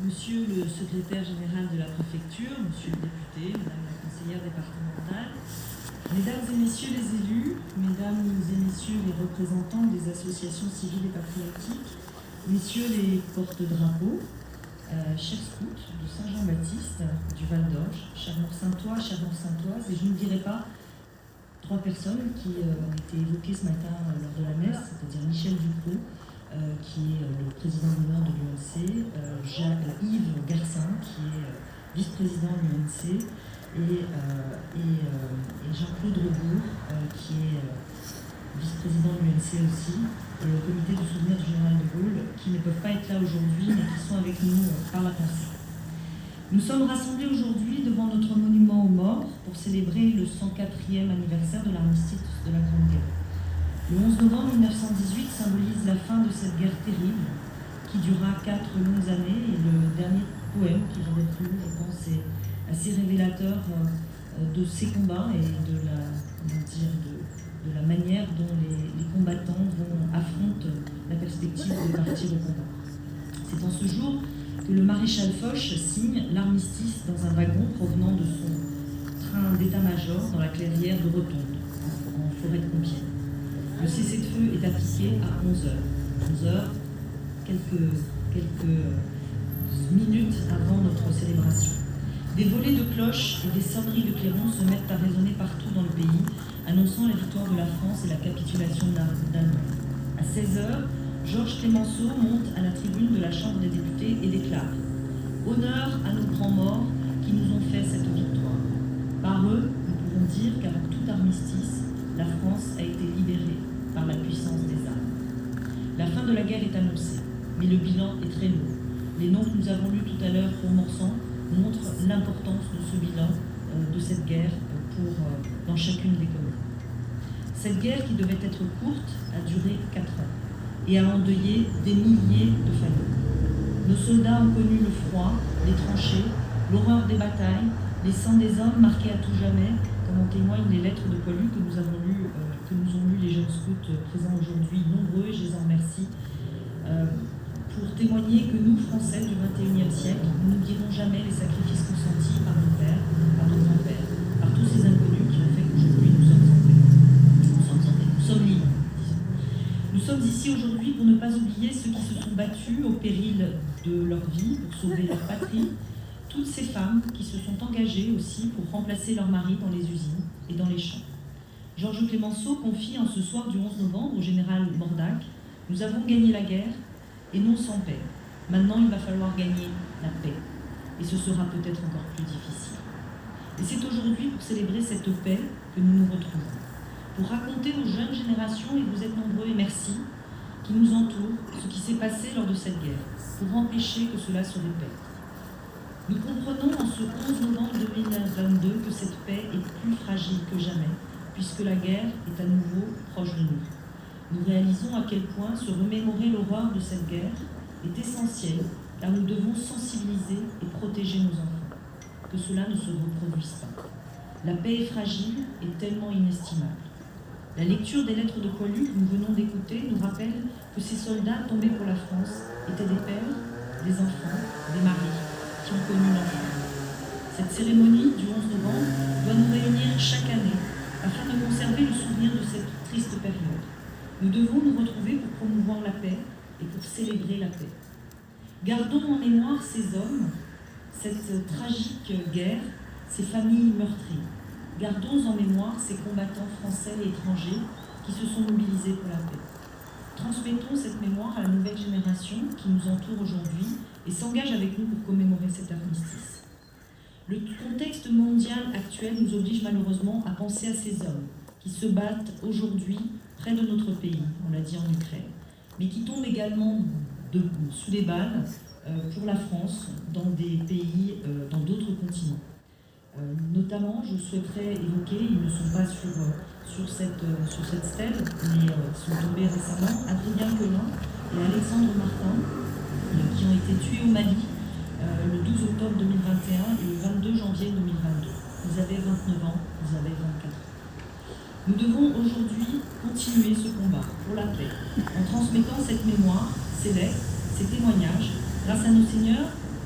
Monsieur le secrétaire général de la préfecture, monsieur le député, madame la conseillère départementale, mesdames et messieurs les élus, mesdames et messieurs les représentants des associations civiles et patriotiques, messieurs les porte-drapeaux, chers scouts de Saint-Jean-Baptiste, du Val-d'Orge, chers Morsaintois, chères Morsaintoises, et je ne dirai pas trois personnes qui ont été évoquées ce matin lors de la messe, c'est-à-dire Michel Ducrot, qui est le président d'honneur de l'UNC, Yves Garcin, qui est vice-président de l'UNC, et Jean-Claude Rebourg, qui est vice-président de l'UNC aussi, et au comité de souvenir du général de Gaulle, qui ne peuvent pas être là aujourd'hui, mais qui sont avec nous par la pensée. Nous sommes rassemblés aujourd'hui devant notre monument aux morts pour célébrer le 104e anniversaire de l'armistice de la Grande Guerre. Le 11 novembre 1918 symbolise la fin de cette guerre terrible qui dura 4 longues années, et le dernier poème que j'avais lu, je pense, est assez révélateur de ces combats et de la manière dont les combattants affrontent la perspective de partir au combat. C'est en ce jour que le maréchal Foch signe l'armistice dans un wagon provenant de son train d'état-major dans la clairière de Rotonde, en forêt de Compiègne. Le cessez-le-feu est appliqué à 11h. 11h, quelques minutes avant notre célébration. Des volées de cloches et des sonneries de clairons se mettent à résonner partout dans le pays, annonçant la victoire de la France et la capitulation d'Allemagne. À 16h, Georges Clemenceau monte à la tribune de la Chambre des députés et déclare « Honneur à nos grands morts qui nous ont fait cette victoire. Par eux, nous pouvons dire qu'avant tout armistice, la France a été libérée par la puissance des armes. » La fin de la guerre est annoncée, mais le bilan est très lourd. Les noms que nous avons lus tout à l'heure pour Morsan montrent l'importance de ce bilan, de cette guerre dans chacune des communes. Cette guerre, qui devait être courte, a duré 4 ans et a endeuillé des milliers de familles. Nos soldats ont connu le froid, les tranchées, l'horreur des batailles, les sangs des hommes marqués à tout jamais, comme en témoignent les lettres de Poilu que nous ont lues les jeunes scouts présents aujourd'hui, nombreux, et je les en remercie, pour témoigner que nous, Français du XXIe siècle, nous n'oublierons jamais les sacrifices consentis par nos pères, par nos grands-pères, par tous ces inconnus qui ont fait qu'aujourd'hui nous sommes en paix. Nous sommes libres, disons. Nous sommes ici aujourd'hui pour ne pas oublier ceux qui se sont battus au péril de leur vie pour sauver leur patrie, toutes ces femmes qui se sont engagées aussi pour remplacer leurs maris dans les usines et dans les champs. Georges Clemenceau confie en ce soir du 11 novembre au général Mordac « Nous avons gagné la guerre, et non sans paix. Maintenant, il va falloir gagner la paix. Et ce sera peut-être encore plus difficile. » Et c'est aujourd'hui, pour célébrer cette paix, que nous nous retrouvons. Pour raconter aux jeunes générations, et vous êtes nombreux et merci, qui nous entourent, ce qui s'est passé lors de cette guerre, pour empêcher que cela se répète. Nous comprenons en ce 11 novembre 2022 que cette paix est plus fragile que jamais, puisque la guerre est à nouveau proche de nous. Nous réalisons à quel point se remémorer l'horreur de cette guerre est essentiel, car nous devons sensibiliser et protéger nos enfants, que cela ne se reproduise pas. La paix est fragile et tellement inestimable. La lecture des lettres de Poilu que nous venons d'écouter nous rappelle que ces soldats tombés pour la France étaient des pères, des enfants, des maris qui ont connu l'enfer. Cette cérémonie du 11 novembre doit nous réunir chaque année afin de conserver le souvenir de cette triste période. Nous devons nous retrouver pour promouvoir la paix et pour célébrer la paix. Gardons en mémoire ces hommes, cette tragique guerre, ces familles meurtries. Gardons en mémoire ces combattants français et étrangers qui se sont mobilisés pour la paix. Transmettons cette mémoire à la nouvelle génération qui nous entoure aujourd'hui et s'engage avec nous pour commémorer cet armistice. Le contexte mondial actuel nous oblige malheureusement à penser à ces hommes qui se battent aujourd'hui près de notre pays, on l'a dit en Ukraine, mais qui tombent également sous les balles pour la France dans des pays, dans d'autres continents. Notamment, je souhaiterais évoquer, ils ne sont pas sur cette stèle, mais sont tombés récemment, Adrien Quelin et Alexandre Martin, qui ont été tués au Mali le 12 octobre 2021 et le 22 janvier 2022. Ils avaient 29 ans, ils avaient 24 ans. Nous devons aujourd'hui continuer ce combat pour la paix, en transmettant cette mémoire, ces lettres, ces témoignages, grâce à nos seniors,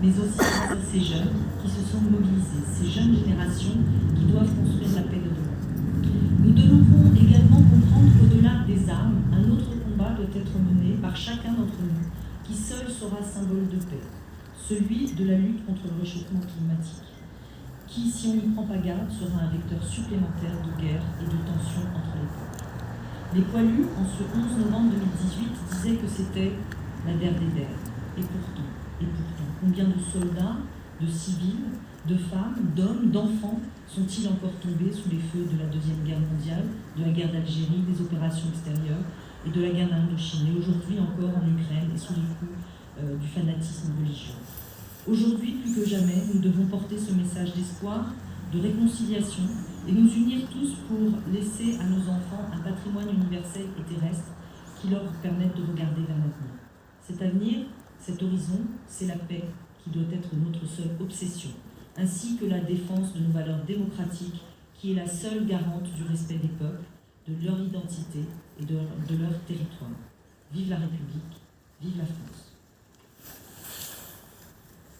mais aussi grâce à ces jeunes qui se sont mobilisés, ces jeunes générations qui doivent construire la paix de demain. Nous devons également comprendre qu'au-delà des armes, un autre combat doit être mené par chacun d'entre nous, qui seul sera symbole de paix, celui de la lutte contre le réchauffement climatique, qui, si on n'y prend pas garde, sera un vecteur supplémentaire de guerre et de tension entre les peuples. Les poilus, en ce 11 novembre 2018, disaient que c'était la der des der. Et pourtant, combien de soldats, de civils, de femmes, d'hommes, d'enfants sont-ils encore tombés sous les feux de la Deuxième Guerre mondiale, de la guerre d'Algérie, des opérations extérieures et de la guerre d'Indochine, et aujourd'hui encore en Ukraine et sous les coups du fanatisme religieux. Aujourd'hui, plus que jamais, nous devons porter ce message d'espoir, de réconciliation et nous unir tous pour laisser à nos enfants un patrimoine universel et terrestre qui leur permette de regarder vers l'avenir. Cet avenir, cet horizon, c'est la paix qui doit être notre seule obsession, ainsi que la défense de nos valeurs démocratiques, qui est la seule garante du respect des peuples, de leur identité et de leur territoire. Vive la République, vive la France.